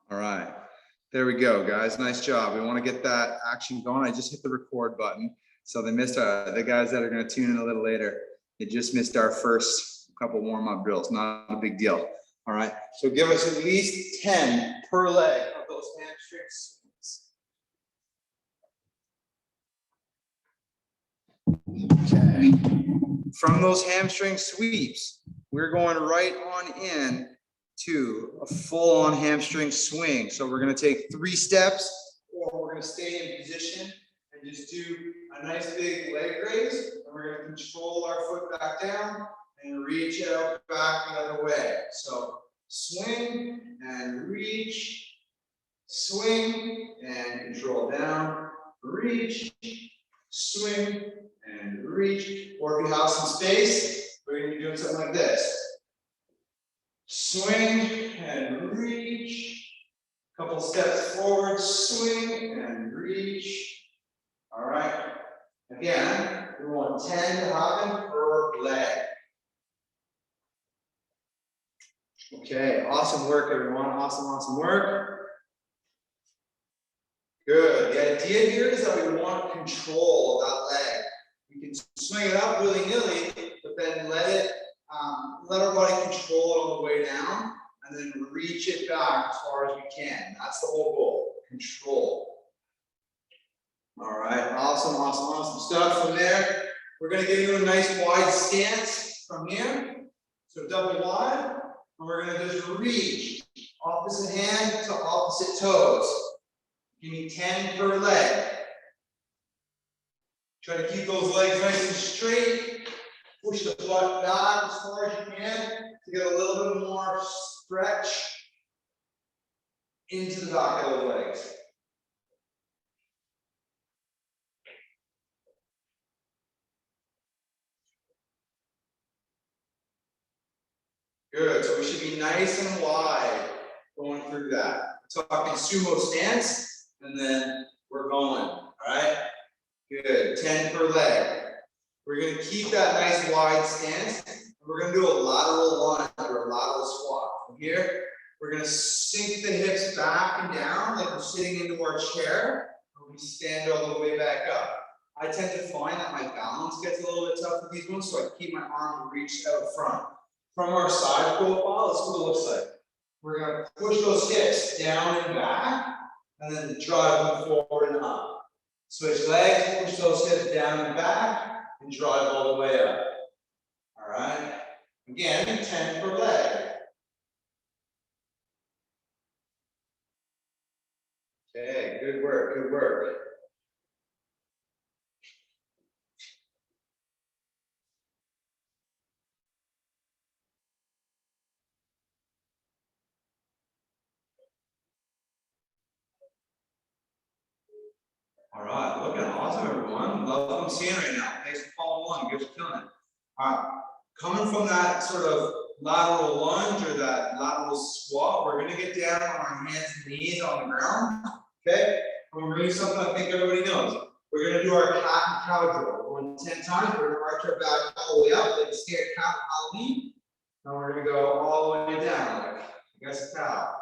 All right, there we go, guys. Nice job. We want to get that action going. I just hit the record button, so they missed the guys that are going to tune in a little later. They just missed our first couple warm-up drills. Not a big deal. All right, so give us at least 10 per leg of those hamstring swings. Okay. From those hamstring sweeps, we're going right on in to a full-on hamstring swing. So we're going to take 3 steps, or we're going to stay in position and just do a nice big leg raise. And we're going to control our foot back down and reach out back the other way. So swing and reach, swing and control down, reach, swing and reach. Or if you have some space, we're going to be doing something like this. Swing and reach. Couple steps forward, swing and reach. All right. Again, we want 10 to happen per leg. Okay, awesome work, everyone. Awesome work. Good. The idea here is that we want control of that leg. We can swing it up willy-nilly, but then let our body control it on the way down, and then reach it back as far as we can. That's the whole goal. Control. All right. Awesome stuff. From there, we're going to give you a nice wide stance from here. So double wide. And we're going to just reach opposite hand to opposite toes. Give me 10 per leg. Try to keep those legs nice and straight. Push the butt back as far as you can to get a little bit more stretch into the back of those legs. Good, so we should be nice and wide going through that. We're talking sumo stance, and then we're going, all right? Good, 10 per leg. We're gonna keep that nice wide stance, and we're gonna do a lateral lunge or a lateral squat. From here, we're gonna sink the hips back and down like we're sitting into our chair, and we stand all the way back up. I tend to find that my balance gets a little bit tough with these ones, so I keep my arms reached out front. From our side profile, this is what it looks like. We're going to push those hips down and back, and then drive them forward and up. Switch legs, push those hips down and back, and drive all the way up. All right. Again, 10 per leg. Okay, good work. All right, looking awesome, everyone. Love what I'm seeing right now. Thanks for following along. You guys are killing it. All right, coming from that sort of lateral lunge or that lateral squat, we're going to get down on our hands and knees on the ground. Okay, and we're going to do something I think everybody knows. We're going to do our cat and cow drill. We're going 10 times. We're going to arch our back all the way up, like a scared cow Halloween. And we're going to go all the way down, like I guess a cow.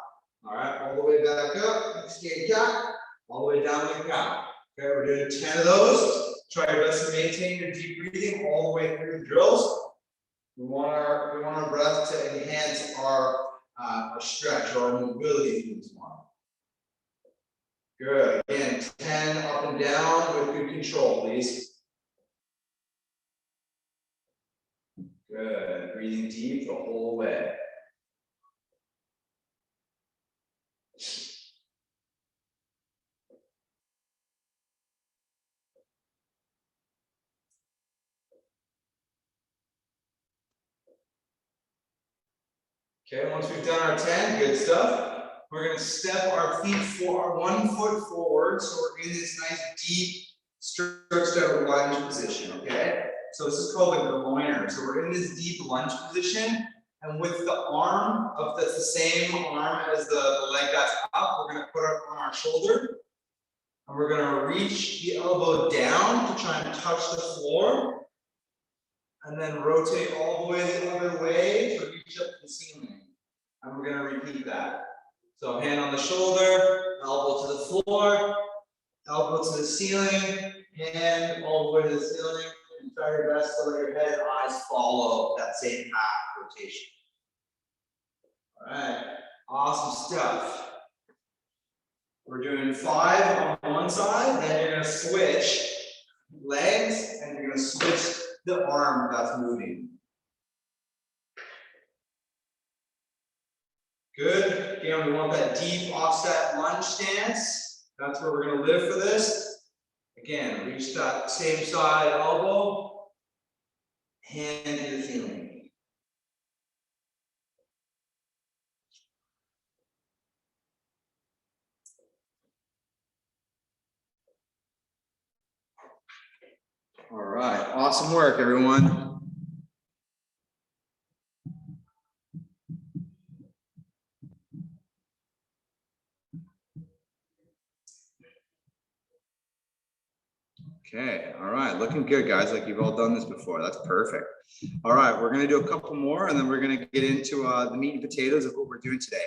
All right, all the way back up, like a scared cat, all the way down like a cow. Okay, we're doing 10 of those. Try your best to maintain your deep breathing all the way through the drills. We want our breath to enhance our stretch or our mobility through this one. Good. Again, 10 up and down with good control, please. Good. Breathing deep the whole way. Okay, once we've done our 10, good stuff. We're going to step our feet forward, 1 foot forward, so we're in this nice deep stretched out lunge position, okay? So this is called a groiner. So we're in this deep lunge position, and with the arm, that's the same arm as the leg that's up, we're going to put it on our shoulder, and we're going to reach the elbow down to try and touch the floor, and then rotate all the way the other way to reach up to the ceiling. And we're going to repeat keep that. So hand on the shoulder, elbow to the floor, elbow to the ceiling, hand all the way to the ceiling, and try your best to let your head and eyes follow that same path rotation. All right, awesome stuff. We're doing 5 on one side, then you're gonna switch legs, and you're gonna switch the arm that's moving. Good. Again, we want that deep offset lunge stance. That's where we're going to live for this. Again, reach that same side elbow, hand to the ceiling. All right, awesome work, everyone. Okay, all right, looking good, guys, like you've all done this before. That's perfect. All right, we're gonna do a couple more, and then we're gonna get into the meat and potatoes of what we're doing today.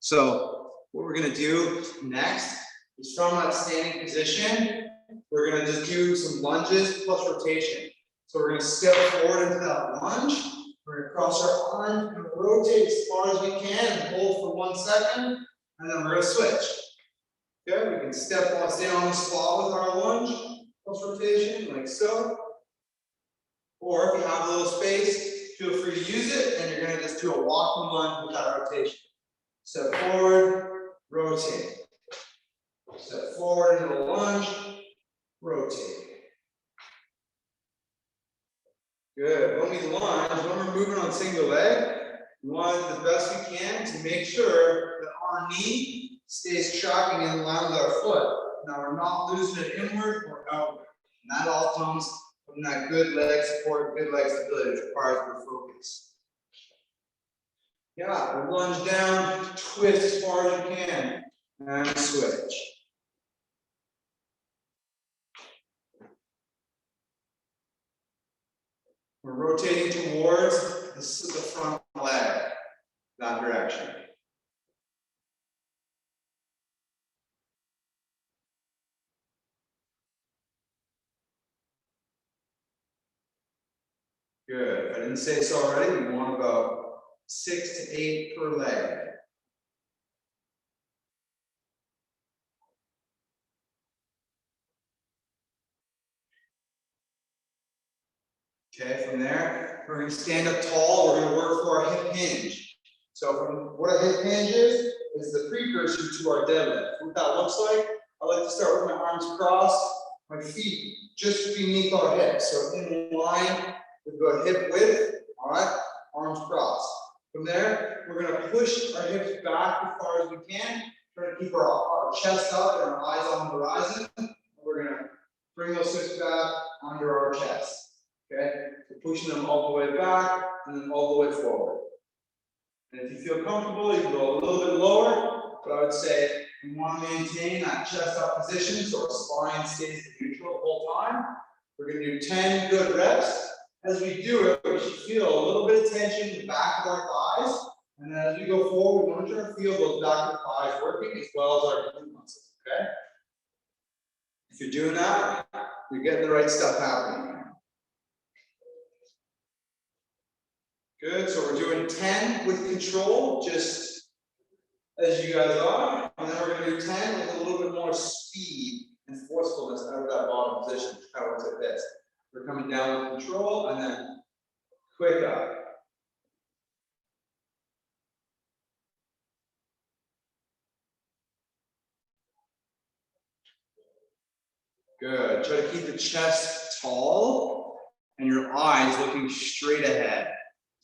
So what we're gonna do next is from that standing position, we're gonna just do some lunges plus rotation. So we're gonna step forward into that lunge, we're gonna cross our arms and rotate as far as we can and hold for 1 second, and then we're gonna switch. Okay, we can stay on the spot with our lunge. Rotation like so, or if you have a little space, feel free to use it, and you're going to just do a walking lunge with that rotation. Step forward, rotate. Step forward into the lunge, rotate. Good. When we lunge, when we're moving on single leg, we want to do the best we can to make sure that our knee stays tracking in line with our foot. Now we're not losing it inward or outward. And that all comes from that good leg support, good leg stability, which requires good focus. Yeah, we lunge down, twist as far as you can, and switch. We're rotating towards the front leg, that direction. Good. If I didn't say so already, we want about 6 to 8 per leg. Okay, from there, we're going to stand up tall. We're going to work for our hip hinge. So from what a hip hinge is the precursor to our deadlift. What that looks like, I like to start with my arms crossed, my feet just beneath our hips. So in line with our hip width, all right, arms crossed. From there, we're going to push our hips back as far as we can, try to keep our chest up and our eyes on the horizon. We're going to bring those hips back under our chest. Okay, so pushing them all the way back and then all the way forward. And if you feel comfortable, you can go a little bit lower, but I would say we want to maintain that chest up position so our spine stays neutral the whole time. We're going to do 10 good reps. As we do it, we should feel a little bit of tension in the back of our thighs. And then as we go forward, we want to try to feel those back of the thighs working as well as our glute muscles. Okay? If you're doing that, you're getting the right stuff happening. Good, so we're doing 10 with control, just as you guys are. And then we're going to do 10 with a little bit more speed and forcefulness out of that bottom position, which kind of looks like this. We're coming down with control and then quick up. Good, try to keep the chest tall and your eyes looking straight ahead.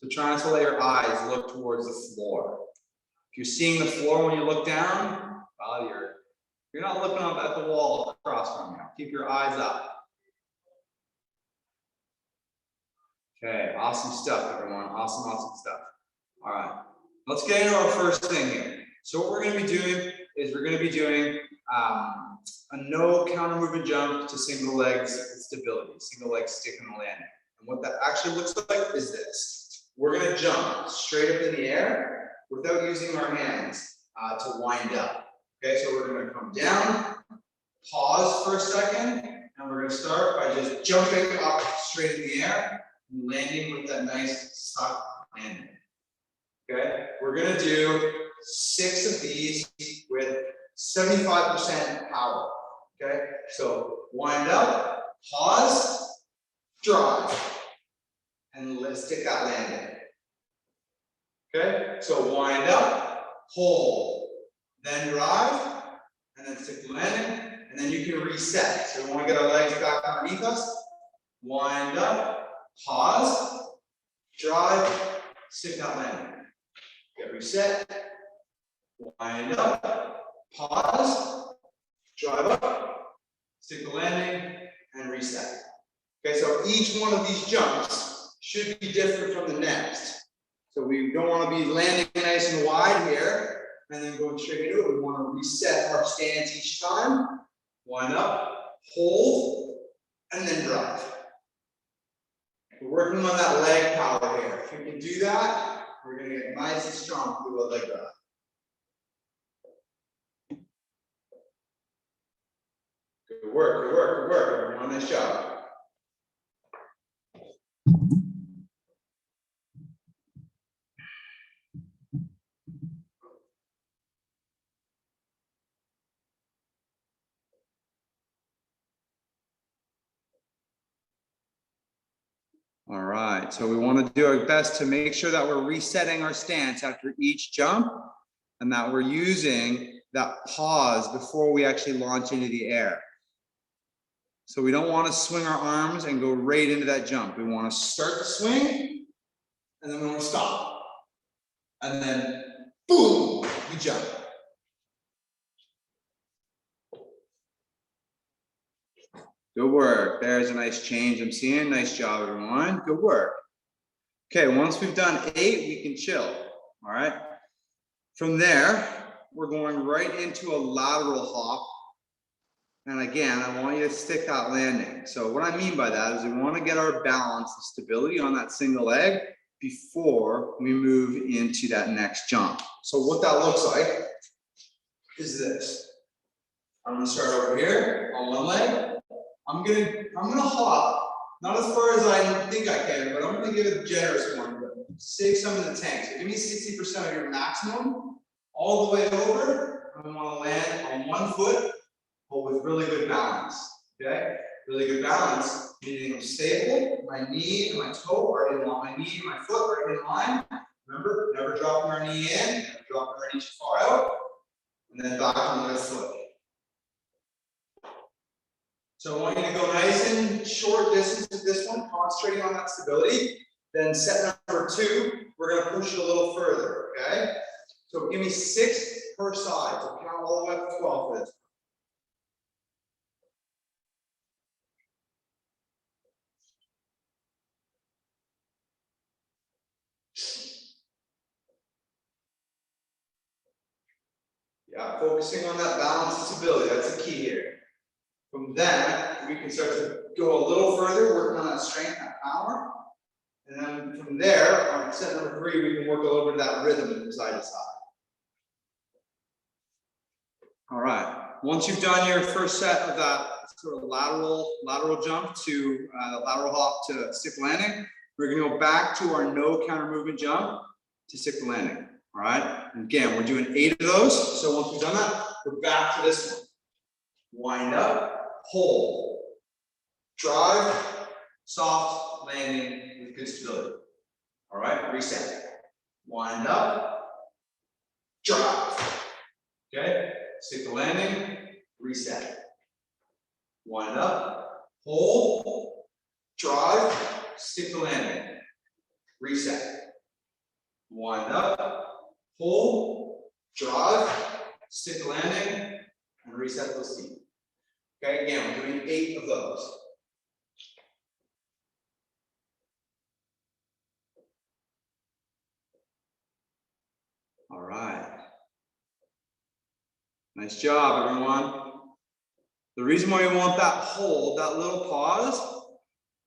So try not to let your eyes look towards the floor. If you're seeing the floor when you look down, well, you're not looking up at the wall across from you. Keep your eyes up. Okay, awesome stuff, everyone. Awesome, awesome stuff. All right, let's get into our first thing here. So what we're going to be doing is we're going to be doing a no counter movement jump to single legs with stability, single leg stick in the landing. And what that actually looks like is this. We're going to jump straight up in the air, without using our hands to wind up. Okay, so we're going to come down, pause for a second, and we're going to start by just jumping up straight in the air and landing with that nice stuck landing. Okay, we're going to do 6 of these with 75% power. Okay, so wind up, pause, drive, and let's stick that landing. Okay, so wind up, hold, then drive, and then stick the landing, and then you can reset. So we want to get our legs back underneath us. Wind up, pause, drive, stick that landing. Get reset, wind up, pause, drive up, stick the landing, and reset. Okay, so each one of these jumps should be different from the next. So we don't want to be landing nice and wide here and then going straight into it. We want to reset our stance each time. Wind up, hold, and then drive. We're working on that leg power here. If we can do that, we're going to get nice and strong through the leg drive. Good work, good work, good work, everyone. Nice job. All right, so we want to do our best to make sure that we're resetting our stance after each jump and that we're using that pause before we actually launch into the air. So we don't want to swing our arms and go right into that jump. We want to start the swing and then we want to stop. And then boom, we jump. Good work. There's a nice change I'm seeing. Nice job, everyone. Good work. Okay, once we've done 8, we can chill. All right. From there, we're going right into a lateral hop. And again, I want you to stick that landing. So what I mean by that is we want to get our balance and stability on that single leg before we move into that next jump. So what that looks like is this. I'm going to start over here on one leg. I'm gonna hop, not as far as I think I can, but I'm gonna give it a generous one. Save some in the tank. So give me 60% of your maximum, all the way over. I want to land on one foot, but with really good balance. Okay, really good balance, meaning I'm stable. My knee and my toe are in line. My knee and my foot are in line. Remember, never dropping our knee in, never dropping our knee too far out, and then back on the foot. So I want you to go nice and short distance with this one, concentrating on that stability. Then set number 2, we're going to push it a little further, okay? So give me 6 per side. So count all the way up to 12 for this. Yeah, focusing on that balance and stability, that's the key here. From that, we can start to go a little further, working on that strength, that power. And then from there, on set number 3, we can work a little bit of that rhythm from side to side. All right. Once you've done your first set of that sort of lateral jump to lateral hop to stick landing, we're going to go back to our no counter movement jump to stick the landing. All right. And again, we're doing 8 of those. So once we've done that, we're back to this one. Wind up, hold, drive, soft landing with good stability. All right, reset. Wind up, drive. Okay, stick the landing, reset. Wind up, hold, drive, stick the landing, reset. Wind up, hold, drive, stick the landing, and reset those feet. Okay, again, we're doing 8 of those. All right. Nice job, everyone. The reason why we want that hold, that little pause,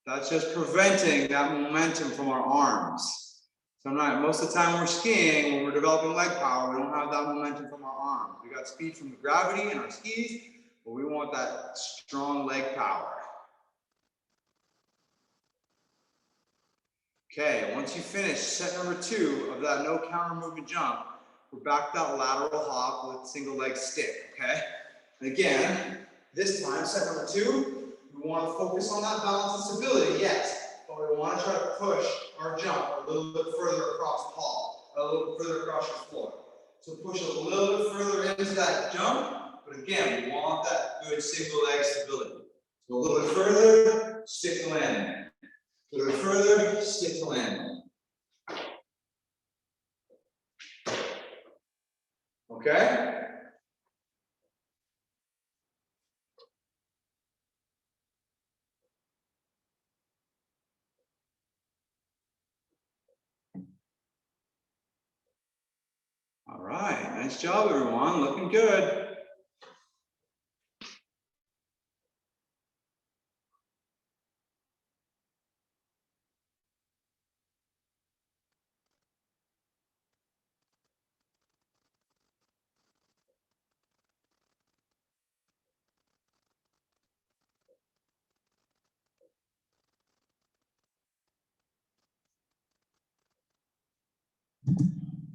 that's just preventing that momentum from our arms. So most of the time we're skiing, when we're developing leg power, we don't have that momentum from our arms. We got speed from the gravity in our skis, but we want that strong leg power. Okay, once you finish set number 2 of that no counter movement jump, we're back to that lateral hop with single leg stick, okay? And again, this time, set number 2, we want to focus on that balance and stability, yes, but we want to try to push our jump a little bit further across the hall, a little bit further across your floor. So push a little bit further into that jump, but again, we want that good single leg stability. So a little bit further, stick to landing. A little bit further, stick to landing. Okay? All right, nice job, everyone. Looking good.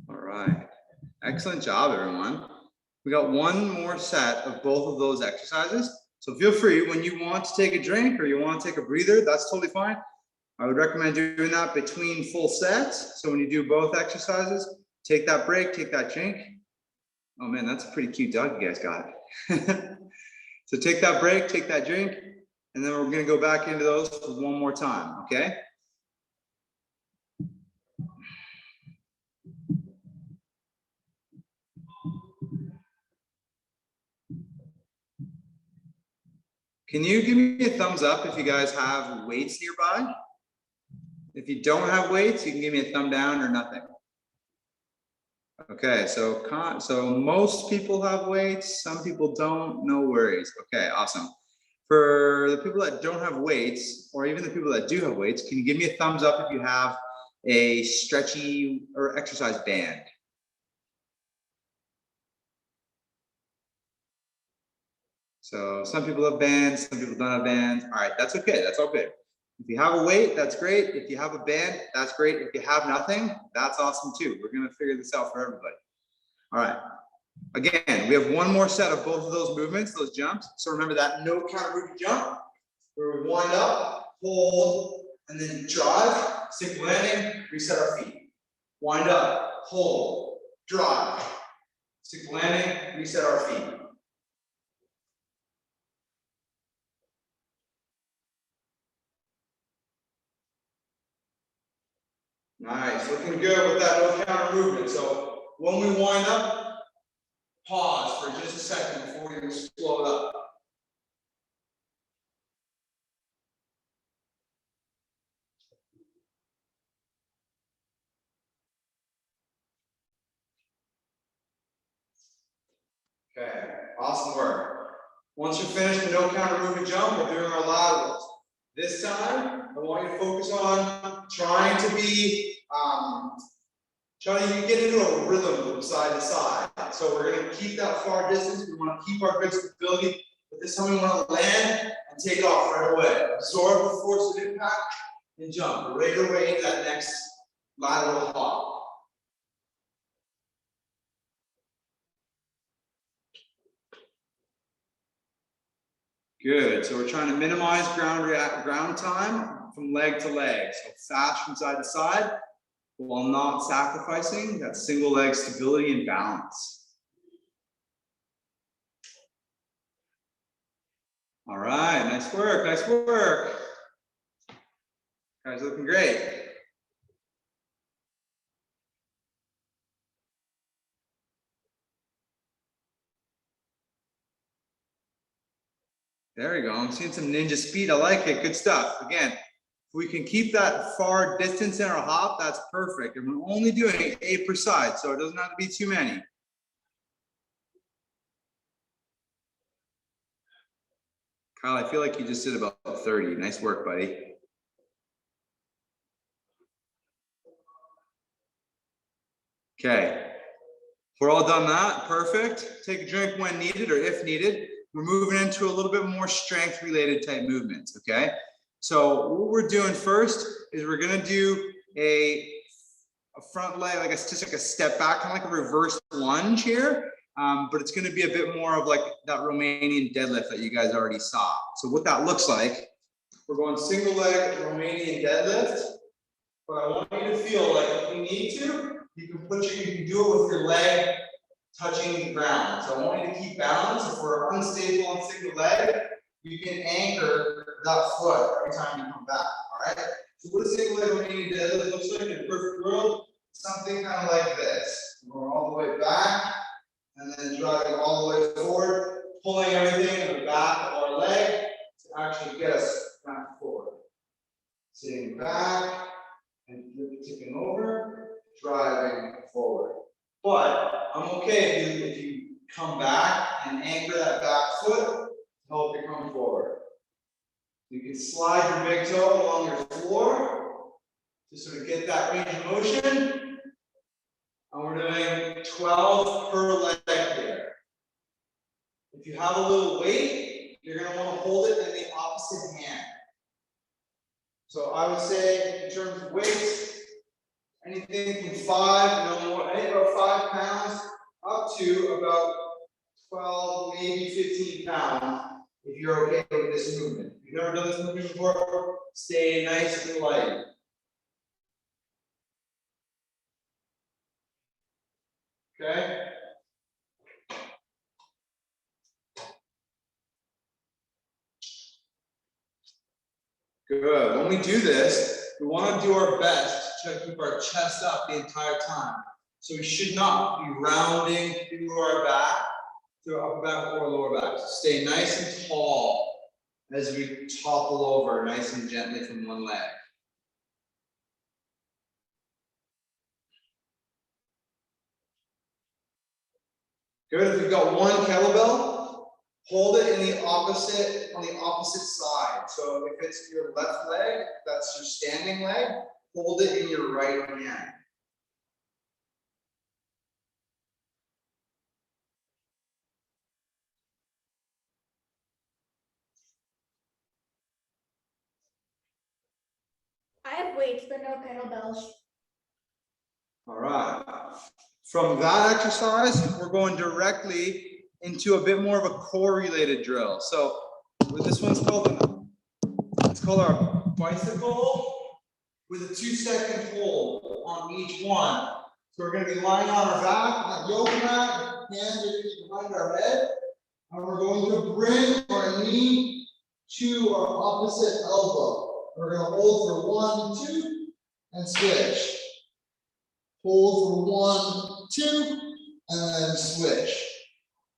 All right, excellent job, everyone. We got one more set of both of those exercises. So feel free, when you want to take a drink or you want to take a breather, that's totally fine. I would recommend doing that between full sets. So when you do both exercises, take that break, take that drink. Oh man, that's a pretty cute dog you guys got. So take that break, take that drink, and then we're gonna go back into those one more time, okay? Can you give me a thumbs up if you guys have weights nearby? If you don't have weights, you can give me a thumb down or nothing. Okay, so most people have weights, some people don't, no worries. Okay, awesome. For the people that don't have weights, or even the people that do have weights, can you give me a thumbs up if you have a stretchy or exercise band? So some people have bands, some people don't have bands. All right, that's okay, that's all good. If you have a weight, that's great. If you have a band, that's great. If you have nothing, that's awesome too. We're gonna figure this out for everybody. All right, again, we have one more set of both of those movements, those jumps. So remember that no counter movement jump, where we wind up, hold, and then drive, stick landing, reset our feet. Wind up, hold, drive, stick landing, reset our feet. Nice, looking good with that no counter movement. So when we wind up, pause for just a second before we slow it up. Okay, awesome work. Once you're finished the no counter movement jump, we're doing our laterals. This time, I want you to focus on trying to get into a rhythm from side to side. So we're going to keep that far distance. We want to keep our good stability, but this time we want to land and take off right away. Absorb the force of impact and jump right away into that next lateral hop. Good, so we're trying to minimize ground time from leg to leg. So fast from side to side, while not sacrificing that single leg stability and balance. All right, nice work, nice work. Guys, looking great. There we go, I'm seeing some ninja speed, I like it, good stuff. Again, if we can keep that far distance in our hop, that's perfect. And we're only doing 8 per side, so it doesn't have to be too many. Kyle, I feel like you just did about 30. Nice work, buddy. Okay. We're all done that. Perfect. Take a drink when needed or if needed. We're moving into a little bit more strength related type movements. Okay. So what we're doing first is we're going to do a front leg, like just like a step back, kind of like a reverse lunge here. But it's going to be a bit more of like that Romanian deadlift that you guys already saw. So what that looks like, we're going single leg Romanian deadlift. But I want you to feel like if you need to, you can do it with your leg touching the ground. So I want you to keep balance. If we're unstable on single leg, you can anchor that foot every time you come back. All right. So what a single leg Romanian deadlift looks like in a perfect world, something kind of like this. We're going all the way back and then driving all the way forward, pulling everything in the back of our leg to actually get us back forward. Sitting back and tipping over, driving forward. But I'm okay if you come back and anchor that back foot to help you come forward. You can slide your big toe along your floor to sort of get that range of motion. And we're doing 12 per leg here. If you have a little weight, you're going to want to hold it in the opposite hand. So I would say in terms of weights, anything from 5 pounds up to about 12, maybe 15 pounds if you're okay with this movement. If you've never done this movement before, stay nice and light. Okay? Good. When we do this, we want to do our best to try to keep our chest up the entire time. So we should not be rounding through our back, through our upper back or lower back. So stay nice and tall as we topple over nice and gently from one leg. Good. If you've got one kettlebell, hold it on the opposite side. So if it's your left leg, that's your standing leg, hold it in your right hand. I have weights, but no kettlebells. All right. From that exercise, we're going directly into a bit more of a core related drill. So this one's called our bicycle with a 2-second hold on each one. So we're going to be lying on our back on a yoga mat, hands are behind our head, and we're going to bring our knee to our opposite elbow. We're going to hold for 1, 2, and switch. Hold for 1, 2, and then switch.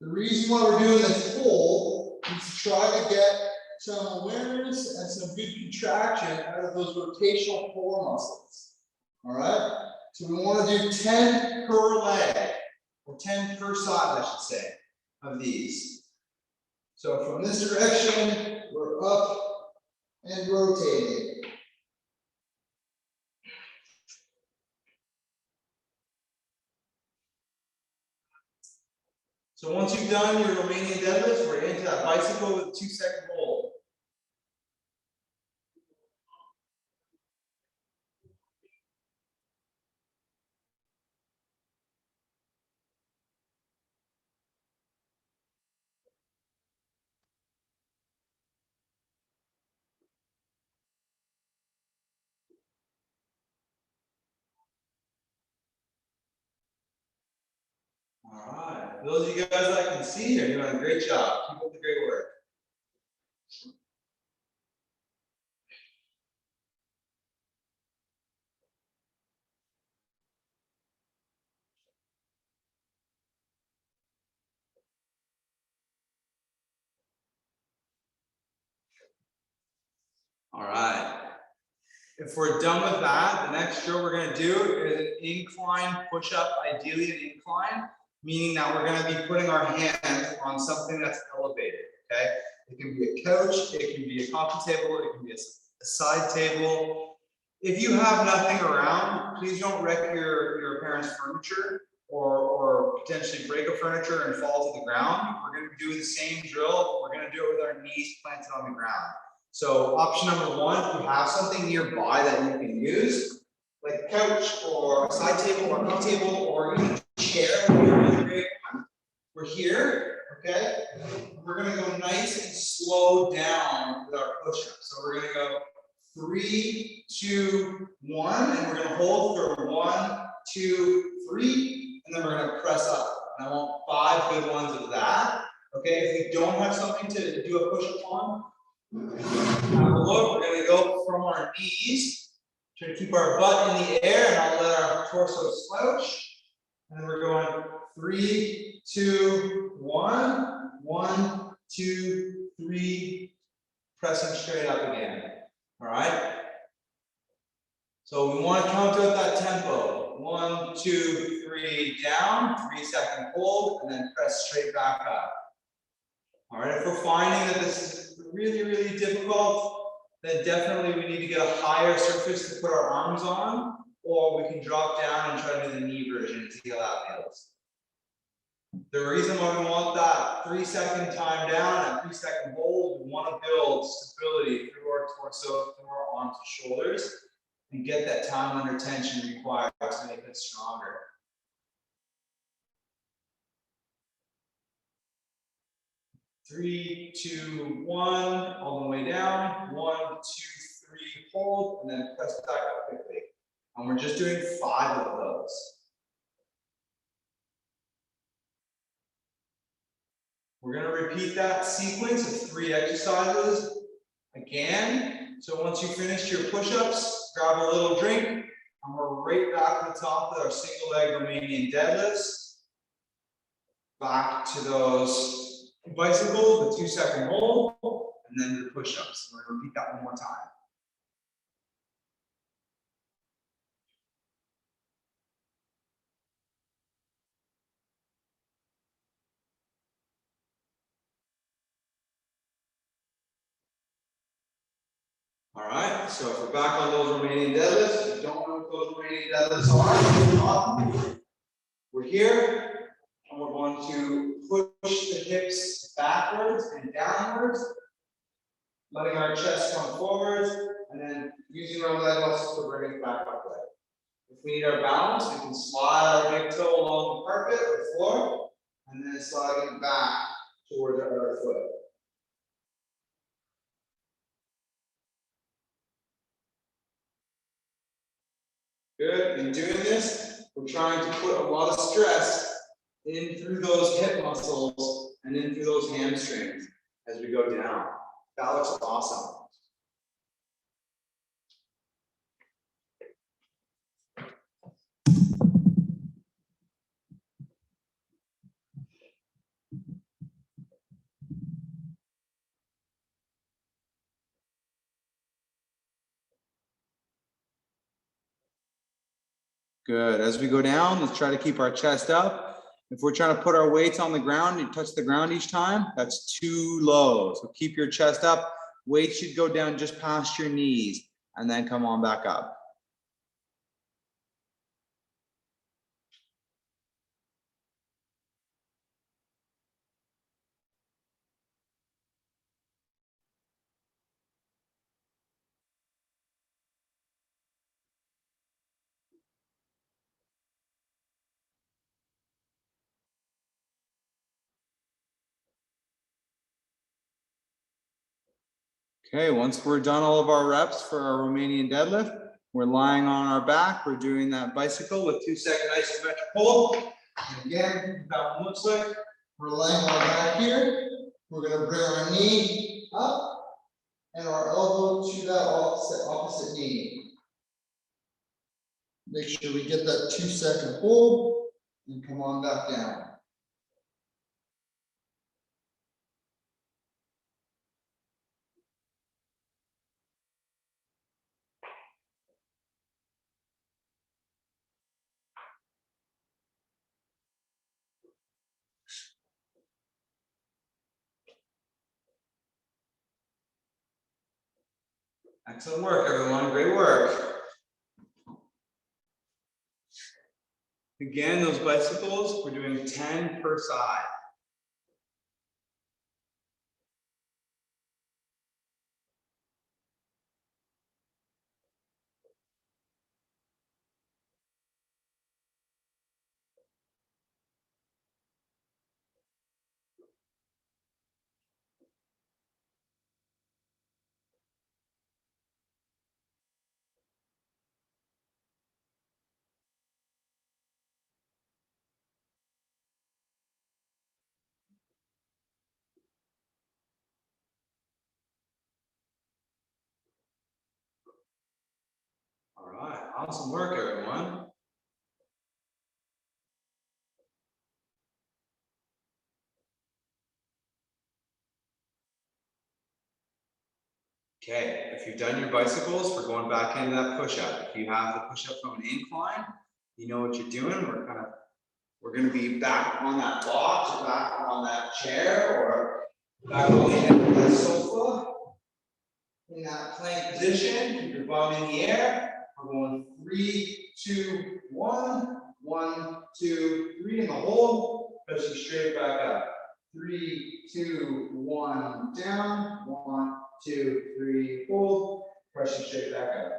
The reason why we're doing this hold is to try to get some awareness and some good contraction out of those rotational core muscles. All right? So we want to do 10 per leg, or 10 per side, I should say, of these. So from this direction, we're up and rotating. So once you've done your Romanian deadlifts, we're into that bicycle with a 2-second hold. All right, for those of you guys that can see, you're doing a great job. Keep up the great work. All right. If we're done with that, the next drill we're going to do is an incline push-up, ideally an incline, meaning that we're going to be putting our hands on something that's elevated, okay? It can be a couch, it can be a coffee table, it can be a side table. If you have nothing around, please don't wreck your parents' furniture or potentially break a furniture and fall to the ground. We're going to do the same drill. We're going to do it with our knees planted on the ground. So option number one, if you have something nearby that you can use, like a couch or a side table or a table or even a chair, we're here, okay? We're going to go nice and slow down with our push-up. So we're going to go 3, 2, 1, and we're going to hold for 1, 2, 3, and then we're going to press up. And I want 5 good ones of that. Okay, if we don't have something to do a push-up on, have a look. We're going to go from our knees, try to keep our butt in the air, and I'll let our torso slouch. And then we're going 3, 2, 1, 1, 2, 3, pressing straight up again. All right. So we want to counter that tempo. 1, 2, 3, down, 3-second hold, and then press straight back up. All right. If we're finding that this is really, really difficult, then definitely we need to get a higher surface to put our arms on, or we can drop down and try to do the knee version and see how that feels. The reason why we want that 3-second time down and 3-second hold, we want to build stability through our torso, through our arms and shoulders, and get that time under tension required to make it stronger. Three, 2, 1, all the way down. 1, 2, 3, hold, and then press back up quickly. And we're just doing 5 of those. We're going to repeat that sequence of 3 exercises again. So once you finish your push-ups, grab a little drink, and we're right back to the top with our single leg Romanian deadlifts. Back to those bicycles, the 2-second hold, and then the push-ups. We're going to repeat that one more time. All right, so if we're back on those Romanian deadlifts, if you don't know what those Romanian deadlifts are, we're here, and we're going to push the hips backwards and downwards, letting our chest come forwards, and then using our leg muscles to bring it back upright. If we need our balance, we can slide our big toe along the carpet or the floor, and then slide it back towards our other foot. Good. In doing this, we're trying to put a lot of stress in through those hip muscles and in through those hamstrings as we go down. That looks awesome. Good. As we go down, let's try to keep our chest up. If we're trying to put our weights on the ground and touch the ground each time, that's too low. So keep your chest up. Weight should go down just past your knees and then come on back up. Okay, once we're done all of our reps for our Romanian deadlift, we're lying on our back. We're doing that bicycle with 2-second isometric hold. And again, that one looks like we're laying on our back here. We're going to bring our knee up and our elbow to that opposite knee. Make sure we get that 2-second hold and come on back down. Excellent work, everyone. Great work. Again, those bicycles, we're doing 10 per side. All right, awesome work, everyone. Okay, if you've done your bicycles, we're going back into that push-up. If you have the push-up from an incline, you know what you're doing. We're going to be back on that box, or back on that chair, or back on the end of the sofa. In that plank position, keep your bum in the air. We're going 3, 2, 1, 1, 2, 3 in the hold. Pressing straight back up. 3, 2, 1, down. 1, 2, 3, hold. Pressing straight back up.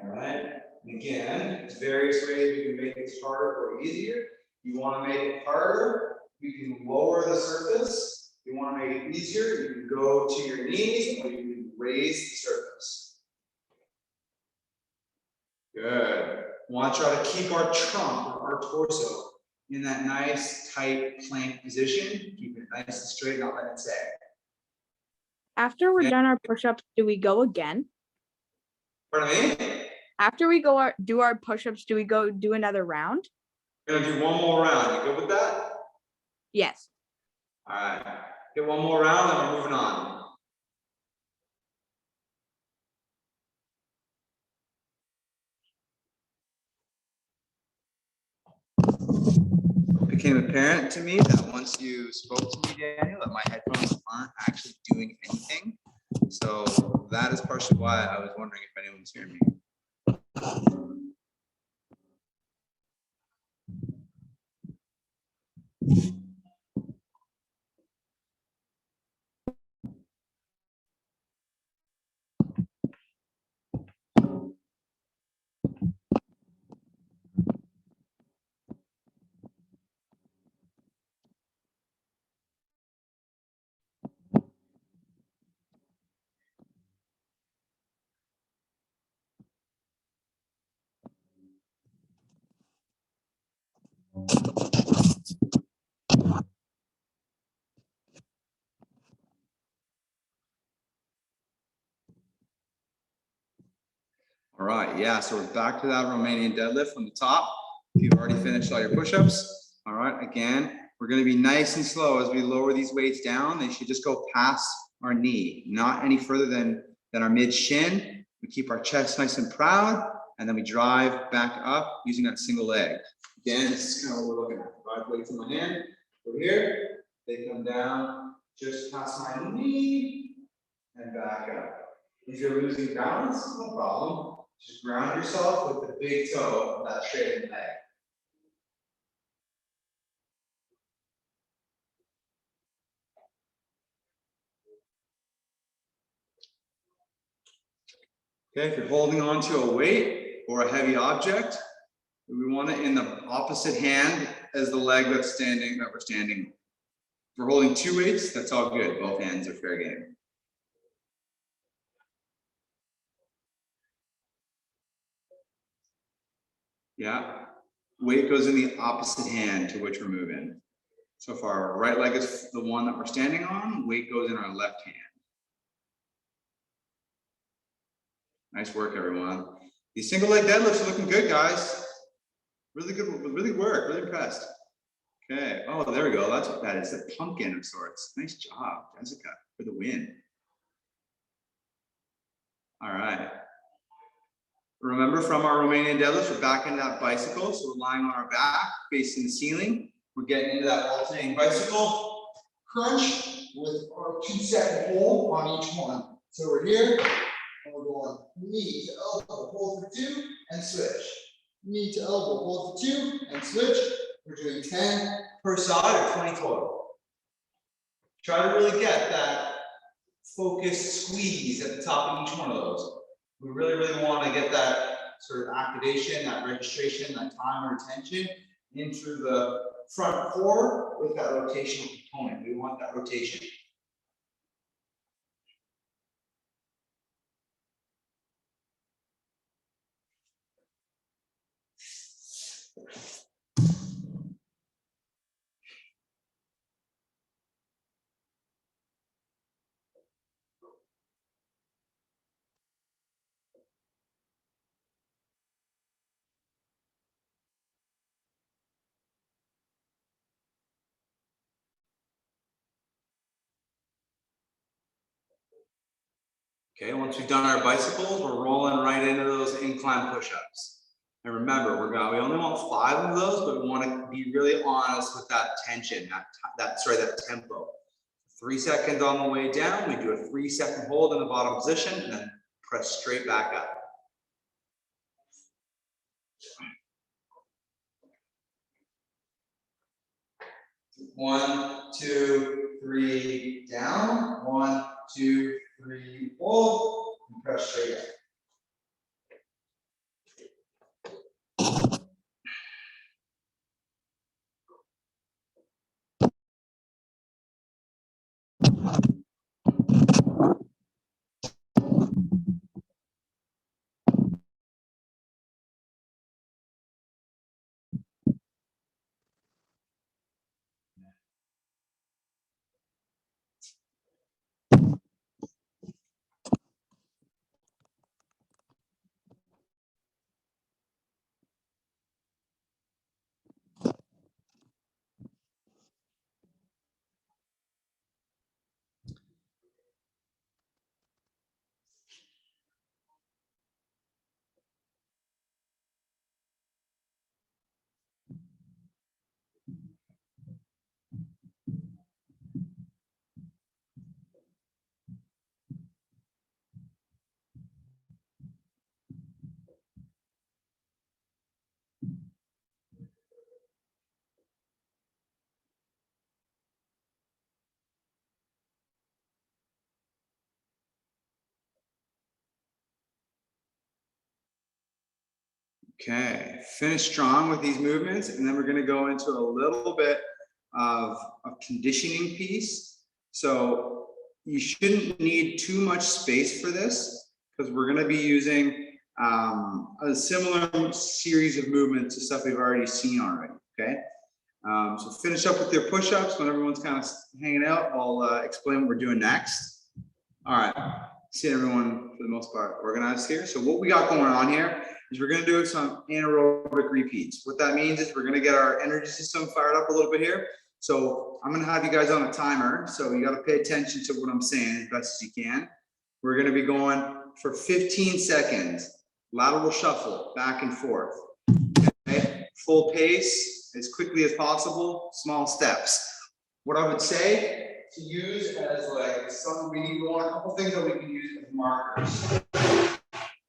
All right. And again, there's various ways we can make this harder or easier. You want to make it harder, you can lower the surface. You want to make it easier, you can go to your knees or you can raise the surface. Good. Want to try to keep our trunk or our torso in that nice, tight plank position. Keep it nice and straight, not let it sag. After we're done our push-ups, do we go again? Pardon me? After we do our push-ups, do we go do another round? We're going to do one more round. You good with that? Yes. All right. Get one more round, then we're moving on. It became apparent to me that once you spoke to me, Daniel, that my headphones aren't actually doing anything. So that is partially why I was wondering if anyone was hearing me. All right, yeah, so we're back to that Romanian deadlift from the top. If you've already finished all your push-ups, all right, again, we're gonna be nice and slow as we lower these weights down. They should just go past our knee, not any further than our mid-shin. We keep our chest nice and proud, and then we drive back up using that single leg. Again, this is kind of what we're looking at. 5 weights in my hand, over here, they come down just past my knee, and back up. If you're losing balance, no problem. Just ground yourself with the big toe of that straightened leg. Okay, if you're holding on to a weight or a heavy object, we want it in the opposite hand as the leg that we're standing. If we're holding 2 weights, that's all good. Both hands are fair game. Yeah, weight goes in the opposite hand to which we're moving. So if our right leg is the one that we're standing on, weight goes in our left hand. Nice work, everyone. These single leg deadlifts are looking good, guys. Really good, really work, really impressed. Okay, oh, there we go. That's what that is, a pumpkin of sorts. Nice job, Jessica, for the win. All right. Remember from our Romanian deadlifts, we're back into that bicycle. So we're lying on our back, facing the ceiling. We're getting into that alternating bicycle crunch with our 2-second hold on each one. So we're here, and we're going knee to elbow, hold for 2, and switch. knee to elbow, hold to 2 and switch. We're doing 10 per side or 20 total. Try to really get that focused squeeze at the top of each one of those. We really, really want to get that sort of activation, that registration, that time and retention in through the front core with that rotational component. We want that rotation. Okay, once we've done our bicycles, we're rolling right into those incline push-ups. And remember, we only want 5 of those, but we want to be really honest with that tension, that tempo. 3 seconds on the way down, we do a 3-second hold in the bottom position, and then press straight back up. One, 2, 3, down. 1, 2, 3, hold, and press straight up. Okay, finish strong with these movements, and then we're going to go into a little bit of a conditioning piece. So you shouldn't need too much space for this, because we're going to be using a similar series of movements to stuff we've already seen already. Okay, so finish up with your push-ups. When everyone's kind of hanging out, I'll explain what we're doing next. All right, see everyone for the most part organized here. So what we got going on here is we're going to do some anaerobic repeats. What that means is we're going to get our energy system fired up a little bit here. So I'm going to have you guys on a timer. So you got to pay attention to what I'm saying as best as you can. We're going to be going for 15 seconds. Lateral shuffle, back and forth. Okay? Full pace, as quickly as possible, small steps. What I would say to use as like something we want a couple things that we can use as markers.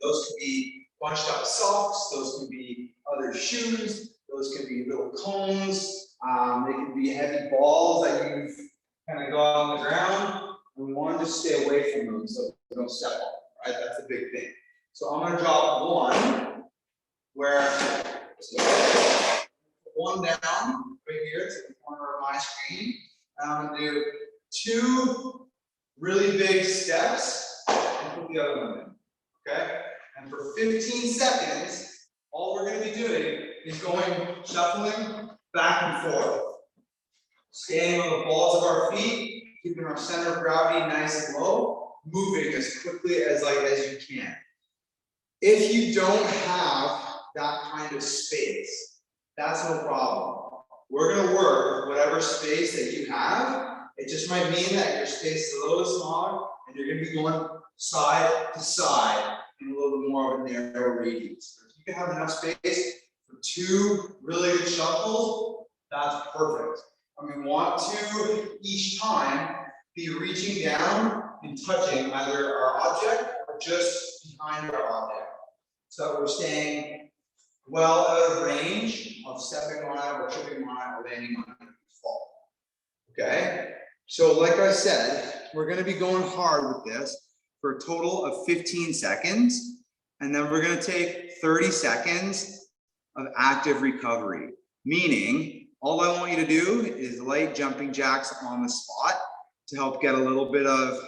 Those could be bunched up socks, those can be other shoes, those can be little cones, they can be heavy balls that you've kind of got on the ground. And we want to just stay away from them so we don't step on them, right? That's a big thing. So I'm going to drop one where, so one down right here to the corner of my screen. And I'm going to do 2 really big steps and put the other one in, okay? And for 15 seconds, all we're going to be doing is going shuffling back and forth. Staying on the balls of our feet, keeping our center of gravity nice and low, moving as quickly as you can. If you don't have that kind of space, that's no problem. We're going to work with whatever space that you have. It just might mean that your space is a little bit smaller and you're going to be going side to side in a little bit more of a narrow radius. If you can have enough space for 2 really good shuffles, that's perfect. And we want to, each time, be reaching down and touching either our object or just behind our object. So we're staying well out of range of stepping on it or tripping on it or landing on it, fall. Okay, so like I said, we're going to be going hard with this for a total of 15 seconds, and then we're going to take 30 seconds of active recovery, meaning all I want you to do is light jumping jacks on the spot to help get a little bit of,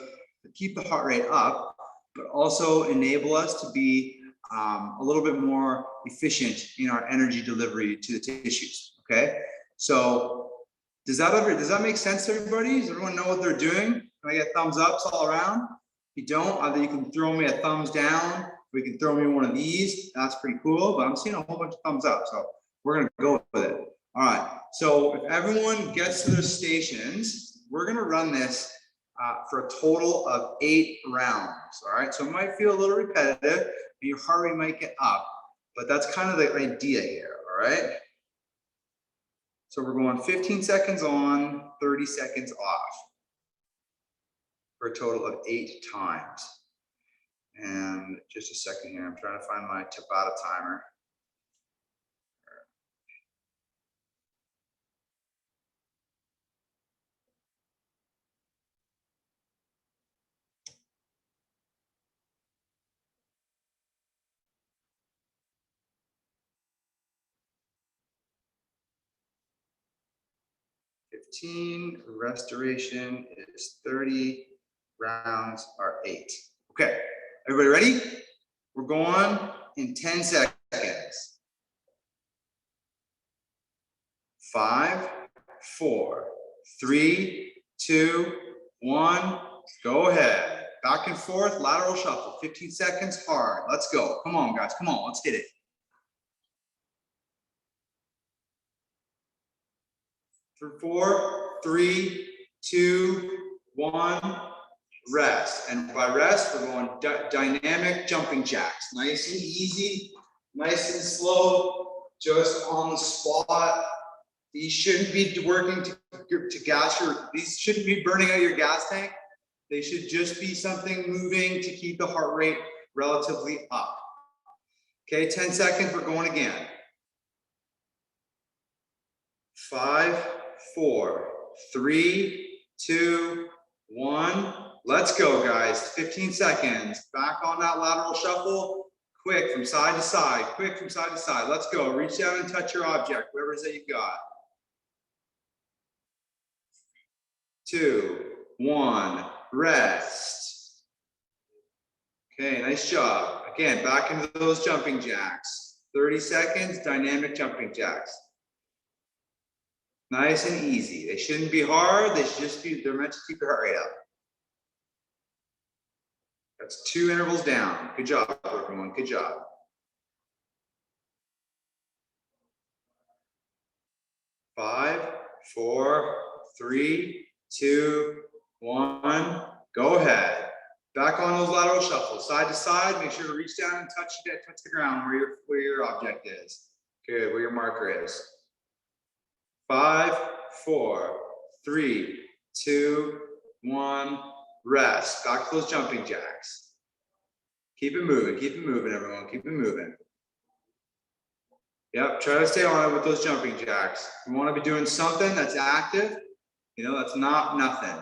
keep the heart rate up, but also enable us to be a little bit more efficient in our energy delivery to the tissues. Okay, so does that make sense to everybody? Does everyone know what they're doing? Can I get thumbs ups all around? If you don't, either you can throw me a thumbs down, or you can throw me one of these. That's pretty cool, but I'm seeing a whole bunch of thumbs up, so we're gonna go with it. All right, so if everyone gets to their stations, we're gonna run this for a total of 8 rounds. All right, so it might feel a little repetitive and your heart rate might get up, but that's kind of the idea here. All right, so we're going 15 seconds on, 30 seconds off for a total of 8 times. And just a second here, I'm trying to find my Tabata timer. Restoration is 30, rounds are 8. Okay, everybody ready? We're going in 10 seconds. 5, 4, 3, 2, 1, go ahead. Back and forth, lateral shuffle, 15 seconds hard. Let's go. Come on, guys, come on, let's hit it. 4, 3, 2, 1, rest. And by rest, we're going dynamic jumping jacks. Nice and easy, nice and slow, just on the spot. These shouldn't be working to gas these shouldn't be burning out your gas tank. They should just be something moving to keep the heart rate relatively up. Okay, 10 seconds, we're going again. 5, 4, 3, 2, 1. Let's go, guys. 15 seconds. Back on that lateral shuffle. Quick from side to side. Quick from side to side. Let's go. Reach down and touch your object, whatever it is that you got. 2, 1. Rest. Okay, nice job. Again, back into those jumping jacks. 30 seconds, dynamic jumping jacks. Nice and easy. They shouldn't be hard. They should just be, they're meant to keep your heart rate up. That's 2 intervals down. Good job, everyone. Good job. 5, 4, 3, 2, 1. Go ahead. Back on those lateral shuffles, side to side. Make sure to reach down and touch the ground where your object is. Good, where your marker is. 5, 4, 3, 2, 1. Rest. Back to those jumping jacks. Keep it moving, everyone. Keep it moving. Yep, try to stay on it with those jumping jacks. You want to be doing something that's active, that's not nothing.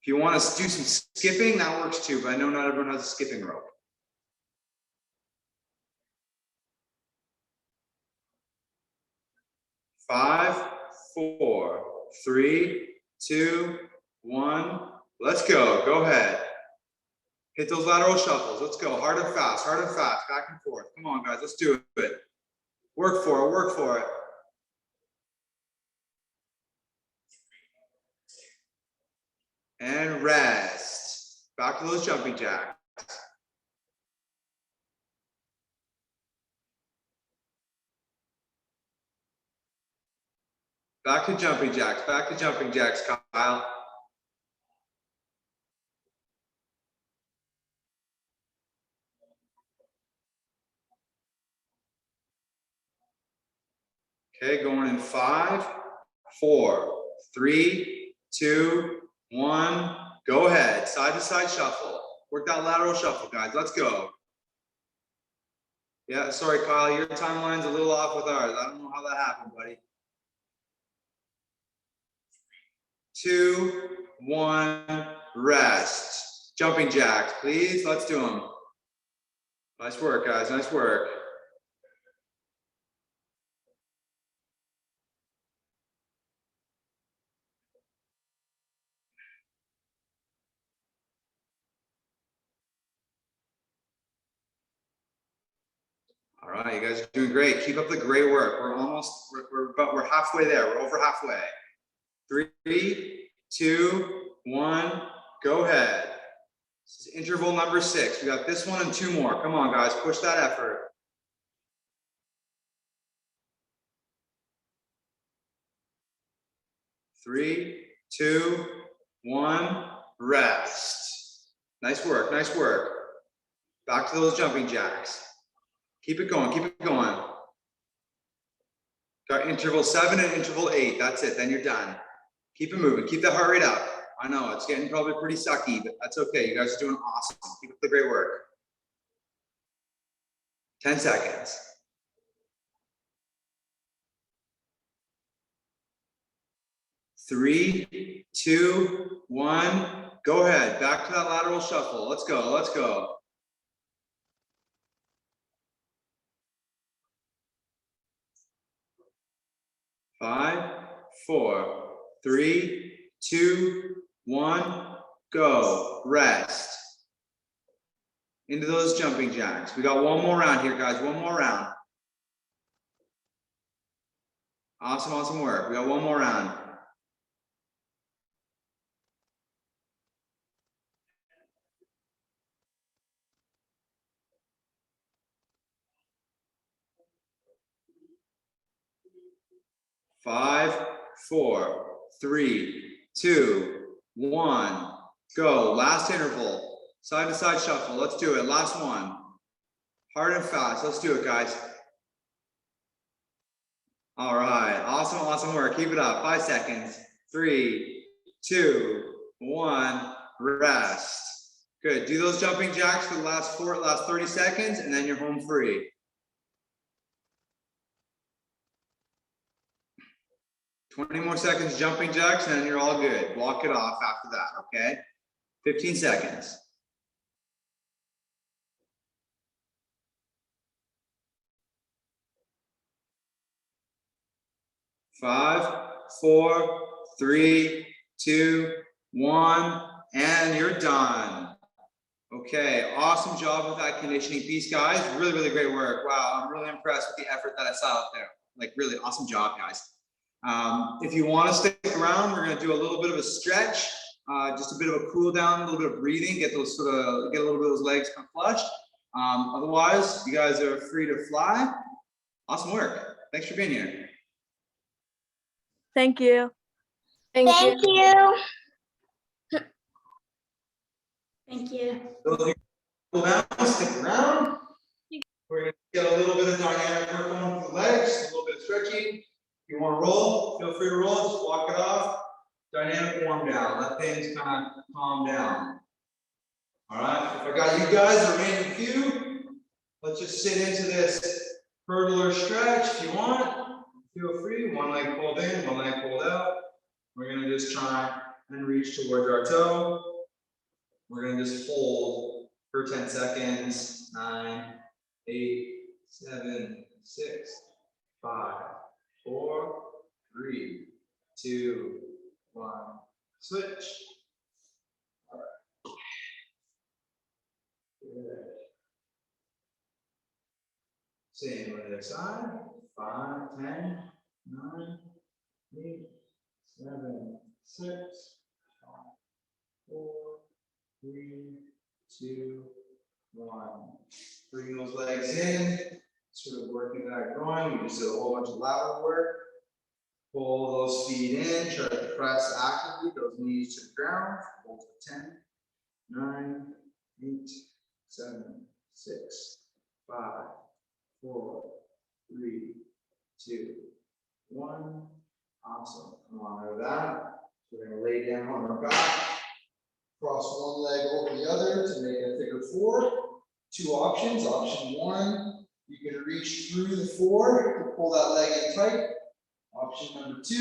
If you want to do some skipping, that works too, but I know not everyone has a skipping rope. Five, 4, 3, 2, 1. Let's go. Go ahead. Hit those lateral shuffles. Let's go. Hard and fast, back and forth. Come on, guys. Let's do it. Work for it. Work for it. And rest. Back to those jumping jacks. Back to jumping jacks. Back to jumping jacks, Kyle. Okay, going in 5, 4, 3, 2, 1. Go ahead. Side to side shuffle. Work that lateral shuffle, guys. Let's go. Yeah, sorry, Kyle, your timeline's a little off with ours. I don't know how that happened, buddy. 2, 1, rest. Jumping jacks, please. Let's do them. Nice work, guys. Nice work. All right, you guys are doing great. Keep up the great work. We're halfway there. We're over halfway. 3, 2, 1, go ahead. This is interval number 6. We got this one and 2 more. Come on, guys, push that effort. 3, 2, 1, rest. Nice work, nice work. Back to those jumping jacks. Keep it going, keep it going. Got interval 7 and interval 8. That's it, then you're done. Keep it moving, keep the heart rate up. I know it's getting probably pretty sucky, but that's okay. You guys are doing awesome. Keep up the great work. 10 seconds. 3, 2, 1, go ahead. Back to that lateral shuffle. Let's go, let's go. Five, 4, 3, 2, 1, go. Rest. Into those jumping jacks. We got one more round here, guys. One more round. Awesome, awesome work. We got one more round. Five, 4, 3, 2, 1, go. Last interval. Side to side shuffle. Let's do it. Last one. Hard and fast. Let's do it, guys. All right. Awesome, awesome work. Keep it up. 5 seconds. 3, 2, 1, rest. Good. Do those jumping jacks for the last 30 seconds, and then you're home free. 20 more seconds jumping jacks, and then you're all good. Walk it off after that, okay? 15 seconds. 5, 4, 3, 2, 1, and you're done. Okay, awesome job with that conditioning piece, guys. Really, really great work. Wow, I'm really impressed with the effort that I saw out there. Like, really awesome job, guys. If you want to stick around, we're going to do a little bit of a stretch, just a bit of a cool down, a little bit of breathing, get a little bit of those legs kind of flushed. Otherwise, you guys are free to fly. Awesome work. Thanks for being here. Thank you. Thank you. Those of you cool down, stick around. We're going to get a little bit of dynamic work on for the legs, a little bit of stretching. If you want to roll, feel free to roll, just walk it off. Dynamic warm down, let things kind of calm down. All right, if I got you guys, the remaining few, let's just sit into this hurdler stretch if you want. Feel free, one leg pulled in, one leg pulled out. We're going to just try and reach towards our toe. We're going to just hold for 10 seconds. 9, 8, 7, 6, 5, 4, 3, 2, 1. Switch. All right. Good. Same on the other side. 5, 10, 9, 8, 7, 6, 5, 4, 3, 2, 1. Bring those legs in, sort of working that groin. We just did a whole bunch of lateral work. Pull those feet in, try to press actively, those knees to the ground. Hold for 10, 9, 8, 7, 6, 5, 4, 3, 2, 1. Awesome. Come on out of that. We're going to lay down on our back. Cross one leg over the other to make a figure 4. 2 options. Option 1, You can reach through the floor to pull that leg in tight. Option number 2,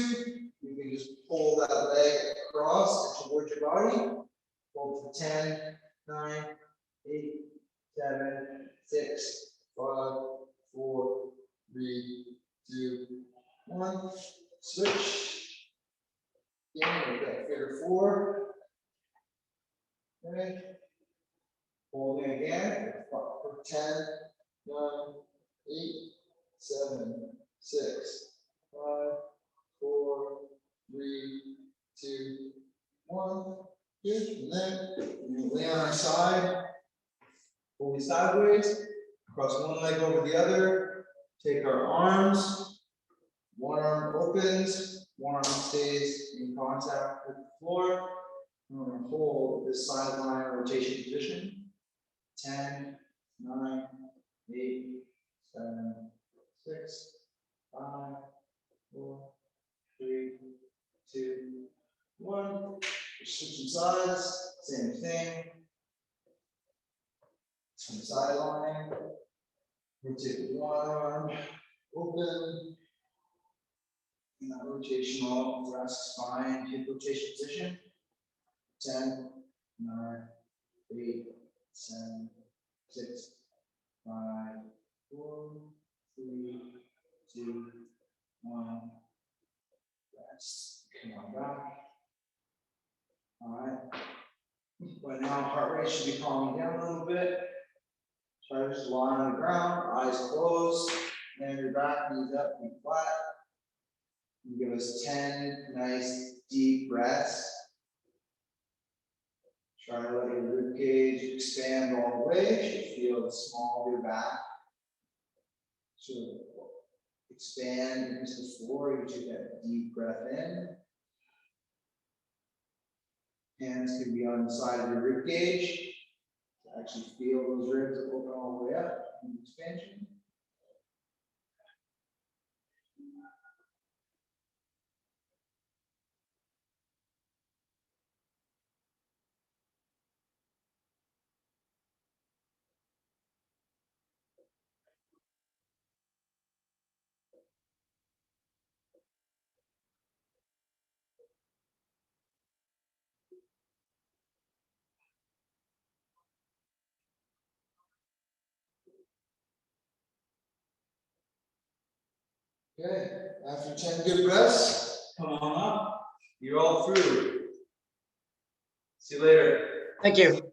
you can just pull that leg across and towards your body. Hold for 10, 9, 8, 7, 6, 5, 4, 3, 2, 1. Switch. Again, we've got figure 4. Okay. Holding again for 10, 9, 8, 7, 6, 5, 4, 3, 2, 1. Good. And then we lay on our side, fully sideways, cross one leg over the other, take our arms, one arm opens, one arm stays in contact with the floor. We're going to hold this sideline rotation position. 10, 9, 8, 7, 6, 5, 4, 3, 2, 1. Switching sides, same thing. From sideline, rotate one arm, open. In that rotational thoracic spine, hip rotation position. 10, 9, 8, 7, 6, 5, 4, 3, 2, 1. Rest. Come on back. All right. By now, heart rate should be calming down a little bit. Try to just lie on the ground, eyes closed, and your back, knees up, and flat. You give us 10 nice deep breaths. Try to let your rib cage expand all the way. You should feel the small of your back. So expand into the floor. You take that deep breath in. Hands can be on the side of your rib cage. To actually feel those ribs open all the way up in expansion. Okay, after 10 good breaths, come on up. You're all through. See you later. Thank you.